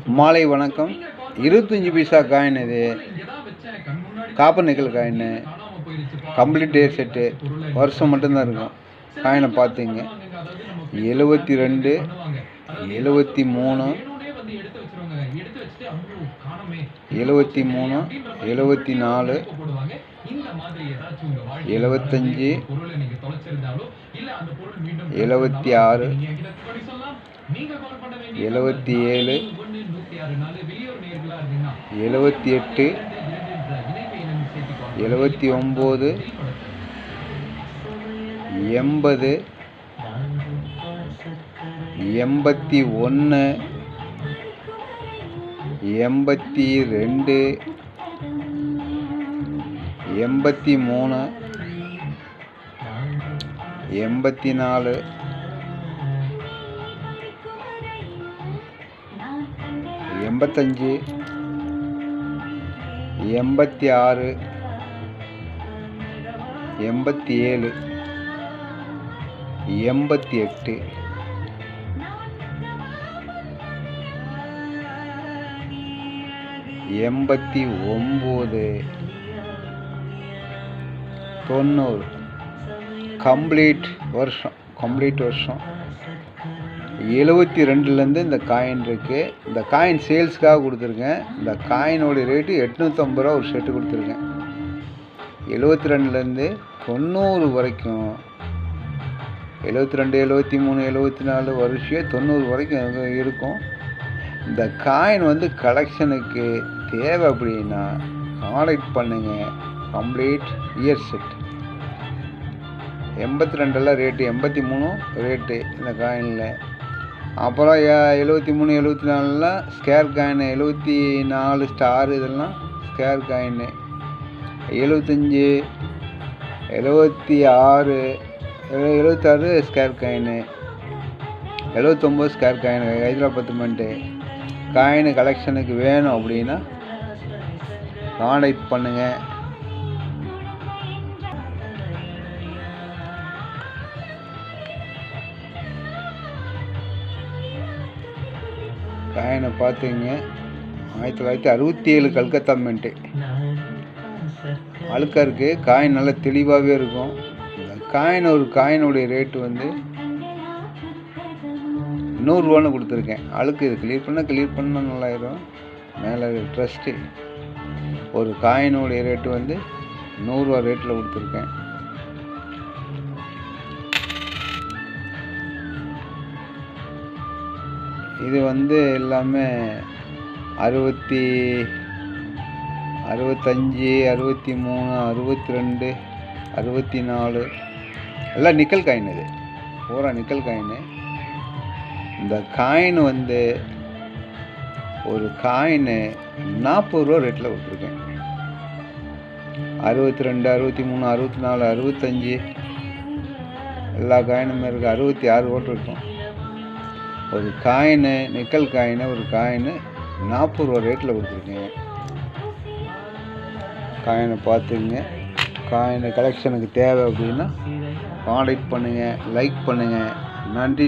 மாலை வணக்கம். 25 பைசா காயின் இது. Copper nickel coin. கம்ப்ளீட் டே செட்டு. வருஷம் மட்டும்தான் இருக்கும். காயினை பார்த்துங்க. 72 73 73 74 75 76 77 78 79 80 81 82 83 84 85 86 87 88 89 90 கம்ப்ளீட் வருஷம் 72லேருந்து இந்த காயின் இருக்குது. இந்த காயின் சேல்ஸுக்காக கொடுத்துருக்கேன். இந்த காயினோட ரேட்டு 850 ரூபா ஒரு செட்டு கொடுத்துருக்கேன். 72லேருந்து 90 வரைக்கும் 72 73 74 வருஷம் 90 வரைக்கும் இருக்கும். இந்த காயின் கலெக்ஷனுக்கு தேவை அப்படின்னா கான்டாக்ட் பண்ணுங்க. Complete year set 82 rate, 83 rate இந்த காயினில். அப்புறம் 73 74 ஸ்கேர் காயின், 74 ஸ்டார் இதெல்லாம் square coin, 75 76 square coin, 79 square coin. Hyderabad coin கலெக்ஷனுக்கு வேணும் அப்படின்னா கான்டாக்ட் பண்ணுங்கள். காயினை பார்த்துங்க. 1967 கல்கத்தா மின்ட்டு. அழுக்காக இருக்குது. காயின் நல்லா தெளிவாகவே இருக்கும். ஒரு காயினுடைய ரேட்டு 100 ரூபான்னு கொடுத்துருக்கேன். அழுக்கு இது கிளியர் பண்ணால் நல்லாயிரும். மேலே ட்ரஸ்ட்டு ஒரு காயினுடைய ரேட்டு 100 ரூபா ரேட்டில் கொடுத்துருக்கேன். இது எல்லாமே 65 63 62 64 எல்லாம் நிக்கல் காயின். இது பூரா நிக்கல் காயின். இந்த காயின் ஒரு காயின் 40 ரூபா ரேட்டில் கொடுத்துருக்கேன். 62 63 64 65 எல்லா காயினுமே இருக்குது. 66 ஓட்டு இருக்கும். ஒரு காயின் நிக்கல் காயின், ஒரு காயின் 40 ரூபா ரேட்டில் கொடுத்துருக்கேன். காயினை பார்த்துங்க. காயின் கலெக்ஷனுக்கு தேவை அப்படின்னா கான்டாக்ட் பண்ணுங்கள், லைக் பண்ணுங்கள். நன்றி.